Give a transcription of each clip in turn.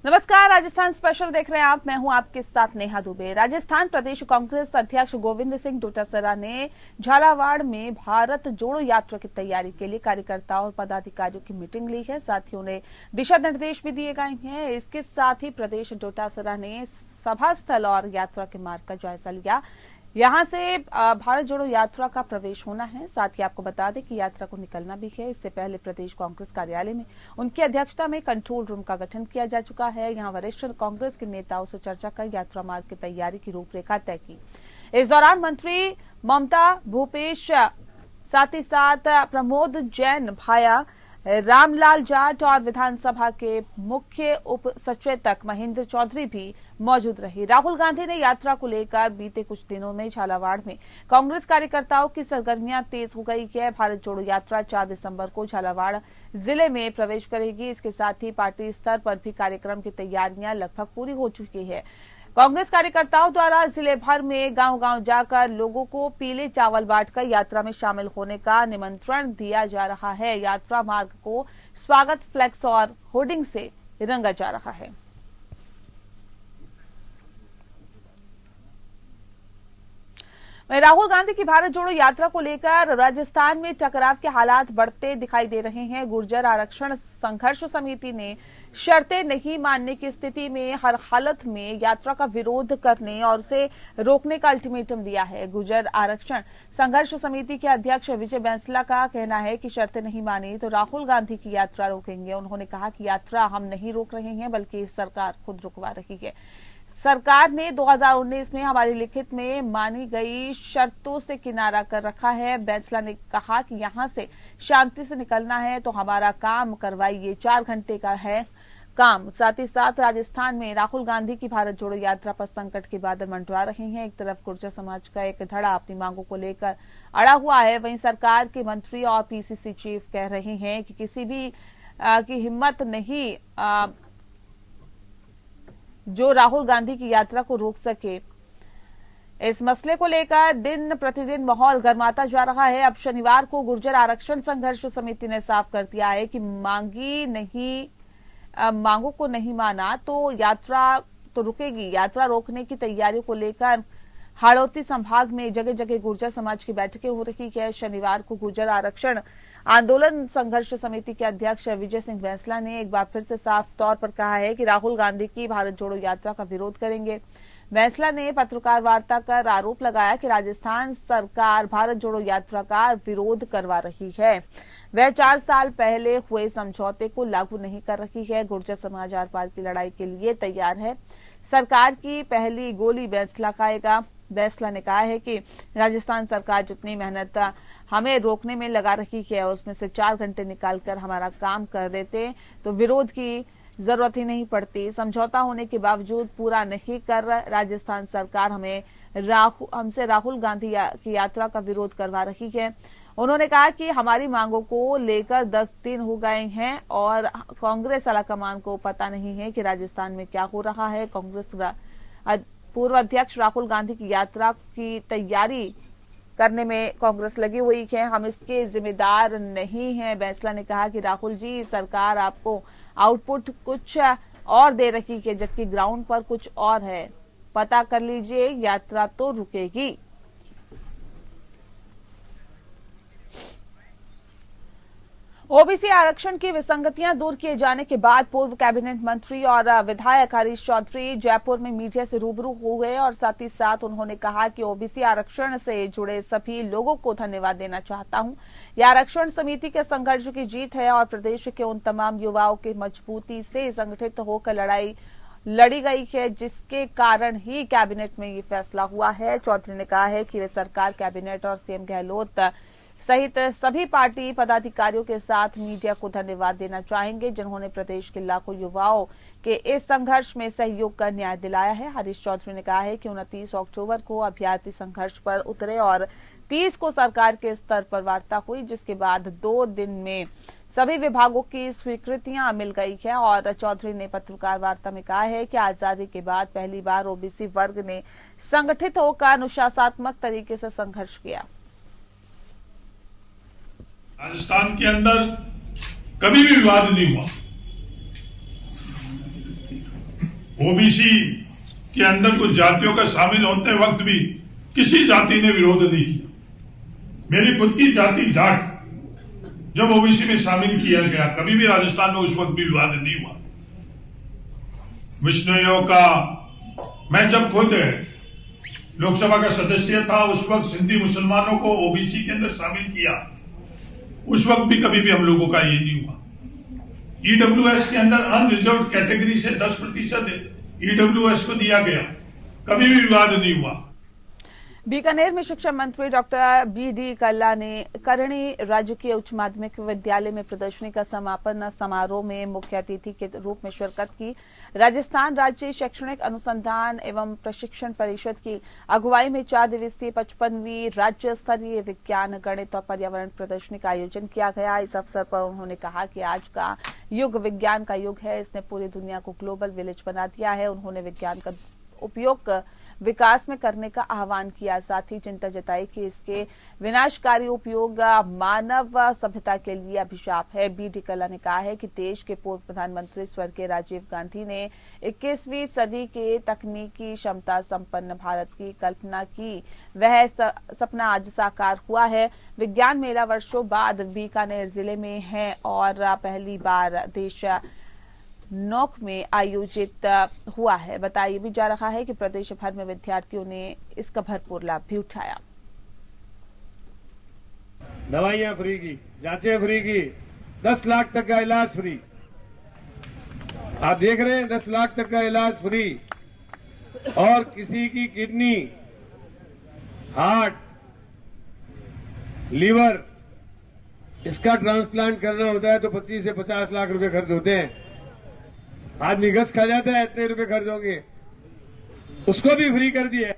नमस्कार, राजस्थान स्पेशल देख रहे हैं आप। मैं हूं आपके साथ नेहा दुबे। राजस्थान प्रदेश कांग्रेस अध्यक्ष गोविंद सिंह डोटासरा ने झालावाड़ में भारत जोड़ो यात्रा की तैयारी के लिए कार्यकर्ताओं और पदाधिकारियों की मीटिंग ली है। साथ ही उन्हें दिशा निर्देश भी दिए गए हैं। इसके साथ ही प्रदेश डोटासरा ने सभा स्थल और यात्रा के मार्ग का जायजा लिया। यहां से भारत जोड़ो यात्रा का प्रवेश होना है। साथ ही आपको बता दें कि यात्रा को निकलना भी है। इससे पहले प्रदेश कांग्रेस कार्यालय में उनकी अध्यक्षता में कंट्रोल रूम का गठन किया जा चुका है। यहां वरिष्ठ कांग्रेस के नेताओं से चर्चा कर यात्रा मार्ग की तैयारी की रूपरेखा तय की। इस दौरान मंत्री ममता भूपेश, साथ ही साथ प्रमोद जैन, भाया रामलाल जाट और विधानसभा के मुख्य उप सचेतक महेंद्र चौधरी भी मौजूद रहे। राहुल गांधी ने यात्रा को लेकर बीते कुछ दिनों में झालावाड़ में कांग्रेस कार्यकर्ताओं की सरगर्मियां तेज हो गई है। भारत जोड़ो यात्रा 4 दिसंबर को झालावाड़ जिले में प्रवेश करेगी। इसके साथ ही पार्टी स्तर पर भी कार्यक्रम की तैयारियां लगभग पूरी हो चुकी है। कांग्रेस कार्यकर्ताओं द्वारा जिले भर में गांव-गांव जाकर लोगों को पीले चावल बांटकर यात्रा में शामिल होने का निमंत्रण दिया जा रहा है। यात्रा मार्ग को स्वागत फ्लैक्स और होर्डिंग से रंगा जा रहा है। राहुल गांधी की भारत जोड़ो यात्रा को लेकर राजस्थान में टकराव के हालात बढ़ते दिखाई दे रहे हैं। गुर्जर आरक्षण संघर्ष समिति ने शर्तें नहीं मानने की स्थिति में हर हालत में यात्रा का विरोध करने और उसे रोकने का अल्टीमेटम दिया है। गुर्जर आरक्षण संघर्ष समिति के अध्यक्ष विजय बैंसला का कहना है कि शर्तें नहीं मानी तो राहुल गांधी की यात्रा रोकेंगे। उन्होंने कहा कि यात्रा हम नहीं रोक रहे हैं बल्कि सरकार खुद रुकवा रही है। सरकार ने 2019 में हमारी लिखित में मानी गई शर्तों से किनारा कर रखा है। बैंसला ने कहा कि यहां से शांति से निकलना है तो हमारा काम करवाइए, 4 घंटे का है काम। साथ ही साथ राजस्थान में राहुल गांधी की भारत जोड़ो यात्रा पर संकट के बादल मंडरा रहे हैं। एक तरफ गुर्जर समाज का एक धड़ा अपनी मांगों को लेकर अड़ा हुआ है, वहीं सरकार के मंत्री और पीसीसी चीफ कह रहे हैं कि किसी भी की हिम्मत नहीं जो राहुल गांधी की यात्रा को रोक सके। इस मसले को लेकर दिन प्रतिदिन माहौल गर्माता जा रहा है। अब शनिवार को गुर्जर आरक्षण संघर्ष समिति ने साफ कर दिया है कि मांगों को नहीं माना तो यात्रा तो रुकेगी। यात्रा रोकने की तैयारियों को लेकर हाड़ौती संभाग में जगह जगह गुर्जर समाज की बैठकें हो रही है। शनिवार को गुर्जर आरक्षण आंदोलन संघर्ष समिति के अध्यक्ष विजय सिंह बैंसला ने एक बार फिर से साफ तौर पर कहा है कि राहुल गांधी की भारत जोड़ो यात्रा का विरोध करेंगे। बैंसला ने पत्रकार वार्ता कर आरोप लगाया कि राजस्थान सरकार भारत जोड़ो यात्रा का विरोध करवा रही है। वह 4 साल पहले हुए समझौते को लागू नहीं कर रही है। गुर्जर समाज आर पार की लड़ाई के लिए तैयार है। सरकार की पहली गोली बैंसला खाएगा। बैंसला ने कहा है कि राजस्थान सरकार जितनी मेहनत हमें रोकने में लगा रही है उसमें से 4 घंटे निकालकर हमारा काम कर देते तो विरोध की जरूरत ही नहीं पड़ती। समझौता होने के बावजूद पूरा नहीं कर राजस्थान सरकार हमसे राहुल गांधी की यात्रा का विरोध करवा रही है। उन्होंने कहा कि हमारी मांगों को लेकर 10 दिन हो गए हैं और कांग्रेस आलाकमान को पता नहीं है कि राजस्थान में क्या हो रहा है। कांग्रेस पूर्व अध्यक्ष राहुल गांधी की यात्रा की तैयारी करने में कांग्रेस लगी हुई है। हम इसके जिम्मेदार नहीं हैं। बैंसला ने कहा कि राहुल जी, सरकार आपको आउटपुट कुछ और दे रही है जबकि ग्राउंड पर कुछ और है। पता कर लीजिए, यात्रा तो रुकेगी। ओबीसी आरक्षण की विसंगतियां दूर किए जाने के बाद पूर्व कैबिनेट मंत्री और विधायक हरीश चौधरी जयपुर में मीडिया से रूबरू हो गए और साथ ही साथ उन्होंने कहा कि ओबीसी आरक्षण से जुड़े सभी लोगों को धन्यवाद देना चाहता हूं। यह आरक्षण समिति के संघर्ष की जीत है और प्रदेश के उन तमाम युवाओं के मजबूती से संगठित होकर लड़ाई लड़ी गई है जिसके कारण ही कैबिनेट में ये फैसला हुआ है। चौधरी ने कहा है कि वे सरकार, कैबिनेट और सीएम गहलोत सहित सभी पार्टी पदाधिकारियों के साथ मीडिया को धन्यवाद देना चाहेंगे जिन्होंने प्रदेश के लाखों युवाओं के इस संघर्ष में सहयोग कर न्याय दिलाया है। हरीश चौधरी ने कहा है कि 29 अक्टूबर को अभ्यर्थी संघर्ष पर उतरे और 30 को सरकार के स्तर पर वार्ता हुई जिसके बाद 2 दिन में सभी विभागों की स्वीकृतियां मिल गई है। और चौधरी ने पत्रकार वार्ता में कहा है कि आजादी के बाद पहली बार ओबीसी वर्ग ने संगठित होकर अनुशासनात्मक तरीके से संघर्ष किया। राजस्थान के अंदर कभी भी विवाद नहीं हुआ। ओबीसी के अंदर कुछ जातियों का शामिल होते वक्त भी किसी जाति ने विरोध नहीं किया। मेरी खुद की जाति जाट जब ओबीसी में शामिल किया गया, कभी भी राजस्थान में उस वक्त भी विवाद नहीं हुआ। विष्णुयों का, मैं जब खुद लोकसभा का सदस्य था उस वक्त सिंधी मुसलमानों को ओबीसी के अंदर शामिल किया, उस वक्त भी कभी भी हम लोगों का ये नहीं हुआ। ईडब्ल्यूएस के अंदर अनरिजर्व कैटेगरी से 10% ईडब्ल्यूएस को दिया गया, कभी भी विवाद नहीं हुआ। बीकानेर में शिक्षा मंत्री डॉक्टर बी.डी. कल्ला ने करणी राजकीय उच्च माध्यमिक विद्यालय में प्रदर्शनी का समापन समारोह में मुख्य अतिथि के रूप में शिरकत की। राजस्थान राज्य शैक्षणिक अनुसंधान एवं प्रशिक्षण परिषद की अगुवाई में 4 दिवसीय 55वीं राज्य स्तरीय विज्ञान, गणित और पर्यावरण प्रदर्शनी का आयोजन किया गया। इस अवसर पर उन्होंने कहा कि आज का युग विज्ञान का युग है, इसने पूरी दुनिया को ग्लोबल विलेज बना दिया है। उन्होंने विज्ञान का उपयोग विकास में करने का आह्वान किया, साथ ही चिंता जताई कि इसके विनाशकारी उपयोग मानव सभ्यता के लिए अभिशाप है। बी.डी. कल्ला ने कहा है कि देश के पूर्व प्रधानमंत्री स्वर्गीय राजीव गांधी ने 21वीं सदी के तकनीकी क्षमता संपन्न भारत की कल्पना की, वह सपना आज साकार हुआ है। विज्ञान मेला वर्षों बाद बीकानेर जिले में है और पहली बार देश नौक में आयोजित हुआ है। बताया भी जा रहा है कि प्रदेश भर में विद्यार्थियों ने इसका भरपूर लाभ भी उठाया। दवाइयां फ्री की, जांचें फ्री की, 10 लाख तक का इलाज फ्री। आप देख रहे हैं 10 लाख तक का इलाज फ्री। और किसी की किडनी, हार्ट, लीवर इसका ट्रांसप्लांट करना होता है तो 25 से 50 लाख रुपए खर्च होते हैं। आदमी गस खा जाता है, इतने रुपए खर्च होंगे, उसको भी फ्री कर दिया।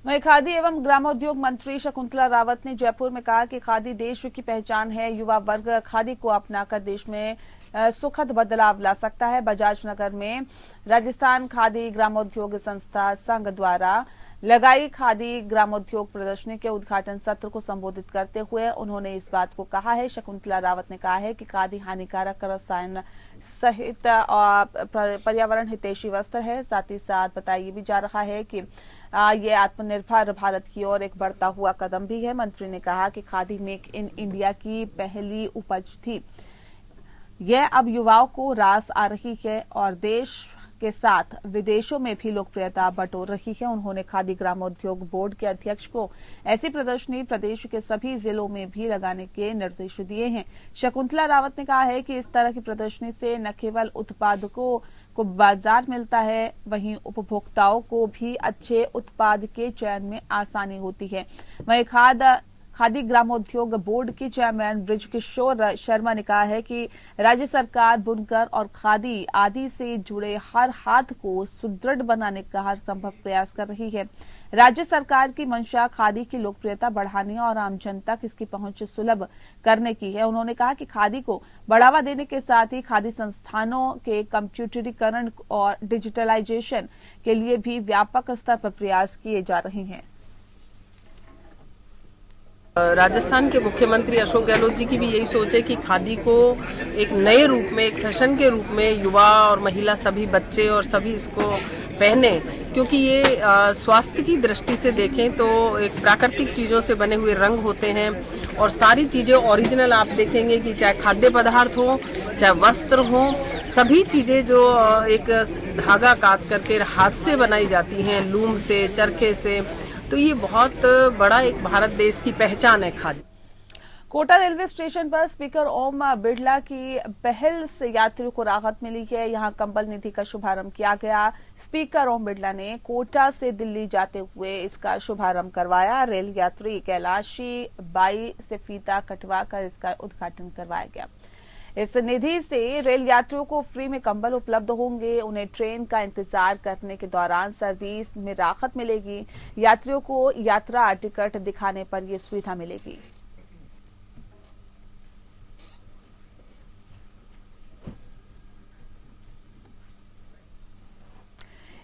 वहीं खादी एवं ग्रामोद्योग मंत्री शकुंतला रावत ने जयपुर में कहा कि खादी देश की पहचान है। युवा वर्ग खादी को अपनाकर देश में सुखद बदलाव ला सकता है। बजाज नगर में राजस्थान खादी ग्रामोद्योग संस्था संघ द्वारा लगाई खादी ग्रामोद्योग प्रदर्शनी के उद्घाटन सत्र को संबोधित करते हुए उन्होंने इस बात को कहा है। शकुंतला रावत ने कहा है कि खादी हानिकारक रसायन सहित पर्यावरण हितैषी वस्त्र है। साथ ही साथ बताया भी जा रहा है कि ये आत्मनिर्भर भारत की ओर एक बढ़ता हुआ कदम भी है। मंत्री ने कहा कि खादी मेक इन इंडिया की पहली उपज थी, यह अब युवाओं को रास आ रही है और देश के साथ विदेशों में भी लोकप्रियता बटोर रही है। उन्होंने खादी ग्रामोद्योग बोर्ड के अध्यक्ष को ऐसी प्रदर्शनी प्रदेश के सभी जिलों में भी लगाने के निर्देश दिए हैं। शकुंतला रावत ने कहा है कि इस तरह की प्रदर्शनी से न केवल उत्पादकों को बाजार मिलता है, वहीं उपभोक्ताओं को भी अच्छे उत्पाद के चयन में आसानी होती है। वहीं खादी ग्रामोद्योग बोर्ड के चेयरमैन बृजकिशोर शर्मा ने कहा है कि राज्य सरकार बुनकर और खादी आदि से जुड़े हर हाथ को सुदृढ़ बनाने का हर संभव प्रयास कर रही है। राज्य सरकार की मंशा खादी की लोकप्रियता बढ़ाने और आम जनता तक इसकी पहुंच सुलभ करने की है। उन्होंने कहा कि खादी को बढ़ावा देने के साथ ही खादी संस्थानों के कंप्यूटरीकरण और डिजिटलाइजेशन के लिए भी व्यापक स्तर पर प्रयास किए जा रहे हैं। राजस्थान के मुख्यमंत्री अशोक गहलोत जी की भी यही सोच है कि खादी को एक नए रूप में, एक फैशन के रूप में युवा और महिला सभी बच्चे और सभी इसको पहने, क्योंकि ये स्वास्थ्य की दृष्टि से देखें तो एक प्राकृतिक चीज़ों से बने हुए रंग होते हैं और सारी चीज़ें ओरिजिनल आप देखेंगे कि चाहे खाद्य पदार्थ हो, चाहे वस्त्र हो, सभी चीज़ें जो एक धागा काट करके हाथ से बनाई जाती हैं, लूम से, चरखे से, तो ये बहुत बड़ा एक भारत देश की पहचान है खादी। कोटा रेलवे स्टेशन पर स्पीकर ओम बिड़ला की पहल से यात्रियों को राहत मिली है। यहां कंबल निधि का शुभारंभ किया गया। स्पीकर ओम बिड़ला ने कोटा से दिल्ली जाते हुए इसका शुभारंभ करवाया। रेल यात्री कैलाशी बाई से फीता कटवा कर इसका उद्घाटन करवाया गया। इस निधि से रेल यात्रियों को फ्री में कंबल उपलब्ध होंगे। उन्हें ट्रेन का इंतजार करने के दौरान सर्दी में राहत मिलेगी। यात्रियों को यात्रा टिकट दिखाने पर यह सुविधा मिलेगी।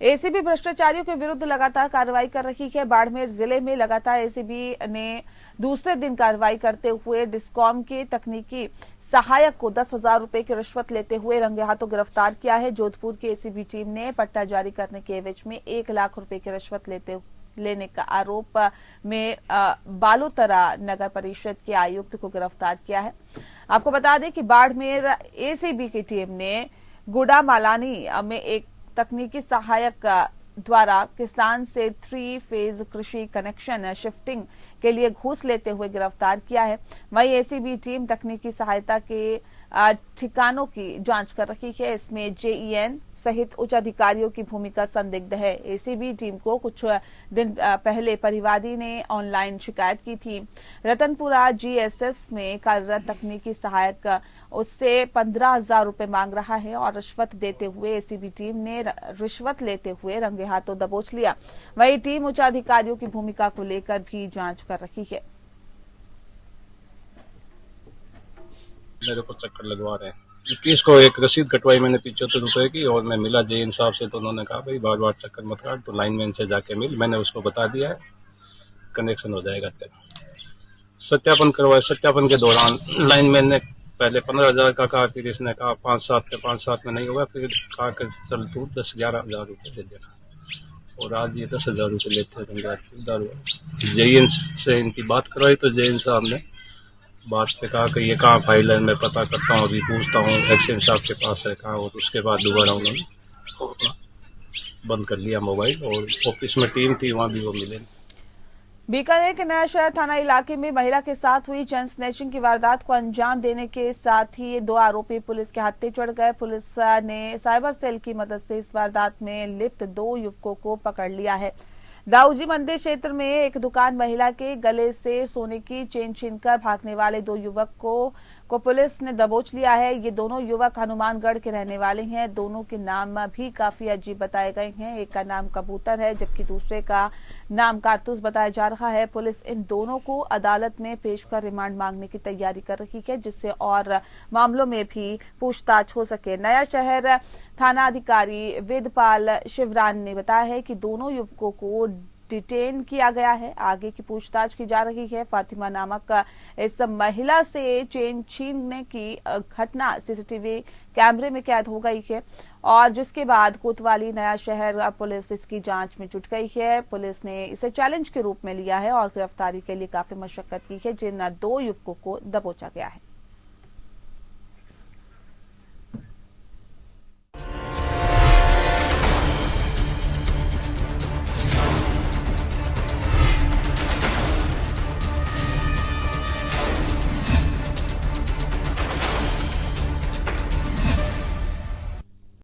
एसीबी भ्रष्टाचारियों के विरुद्ध लगातार कार्रवाई कर रही है। बाड़मेर जिले में लगातार एसीबी ने दूसरे दिन कार्रवाई करते हुए डिस्कॉम के तकनीकी सहायक को 10,000 रुपए की रिश्वत लेते हुए रंगे हाथों गिरफ्तार किया है। जोधपुर की एसीबी टीम ने पट्टा जारी करने के एवज में 1 लाख रुपए की रिश्वत लेने का आरोप में बालोतरा नगर परिषद के आयुक्त को गिरफ्तार किया है। आपको बता दें कि बाड़मेर एसीबी की टीम ने गुडा मालानी में एक तकनीकी सहायक द्वारा किसान से 3 फेज कृषि कनेक्शन शिफ्टिंग के लिए घूस लेते हुए गिरफ्तार किया है। वहीं एसीबी टीम तकनीकी सहायता के ठिकानों की जांच कर रही है। इसमें जेईएन सहित उच्च अधिकारियों की भूमिका संदिग्ध है। एसीबी टीम को कुछ दिन पहले परिवादी ने ऑनलाइन शिकायत की थी। रतनपुरा जीएसएस में कार्यरत तकनीकी सहायक उससे 15,000 रुपए मांग रहा है और रिश्वत देते हुए एसीबी टीम ने रिश्वत लेते हुए रंगे हाथों दबोच लिया। वही टीम उच्च अधिकारियों की भूमिका को लेकर भी जांच कर रही है। मेरे को चक्कर लगवा रहे हैं। 21 को एक रसीद कटवाई मैंने 75 रुपए की और मैं मिला जे इंसाफ से, तो उन्होंने कहा भाई बार बार चक्कर मत काट, तो लाइनमैन से जाके मिल। मैंने उसको बता दिया है कनेक्शन हो जाएगा तेरा। सत्यापन करवाया। सत्यापन के दौरान लाइनमैन ने पहले 15,000 का कहा, फिर इसने कहा 5-7 में नहीं होगा, फिर कहा कि चल तू 10-11,000 रुपये दे देना। और आज ये 10,000 रुपये लेते हैं। जेएन से इनकी बात करवाई तो जेएन साहब ने बात पे कहा कि ये कहाँ फाइल है, मैं पता करता हूँ, अभी पूछता हूँ एक्सचेंज साहब के पास है कहाँ। और उसके बाद दोबारा उन्होंने बंद कर लिया मोबाइल, और ऑफिस में टीम थी वहाँ भी वो मिले। बीकानेर के नया शहर थाना इलाके में महिला के साथ हुई चेन स्नैचिंग की वारदात को अंजाम देने के साथ ही 2 आरोपी पुलिस के हत्थे चढ़ गए। पुलिस ने साइबर सेल की मदद से इस वारदात में लिप्त 2 युवकों को पकड़ लिया है। दाऊजी मंदिर क्षेत्र में एक दुकान महिला के गले से सोने की चेन छीनकर भागने वाले 2 युवक को पुलिस ने दबोच लिया है। ये दोनों युवक हनुमानगढ़ के रहने वाले हैं। दोनों के नाम भी काफी अजीब बताए गए हैं। एक का नाम कबूतर है जबकि दूसरे का नाम कारतूस बताया जा रहा है। पुलिस इन दोनों को अदालत में पेश कर रिमांड मांगने की तैयारी कर रही है, जिससे और मामलों में भी पूछताछ हो सके। नया शहर थाना अधिकारी वेदपाल शिवरान ने बताया है कि दोनों युवकों को डिटेन किया गया है। आगे की पूछताछ की जा रही है। फातिमा नामक इस महिला से चेन छीनने की घटना सीसीटीवी कैमरे में कैद हो गई है और जिसके बाद कोतवाली नया शहर पुलिस इसकी जांच में जुट गई है। पुलिस ने इसे चैलेंज के रूप में लिया है और गिरफ्तारी के लिए काफी मशक्कत की है, जिन 2 युवकों को दबोचा गया है।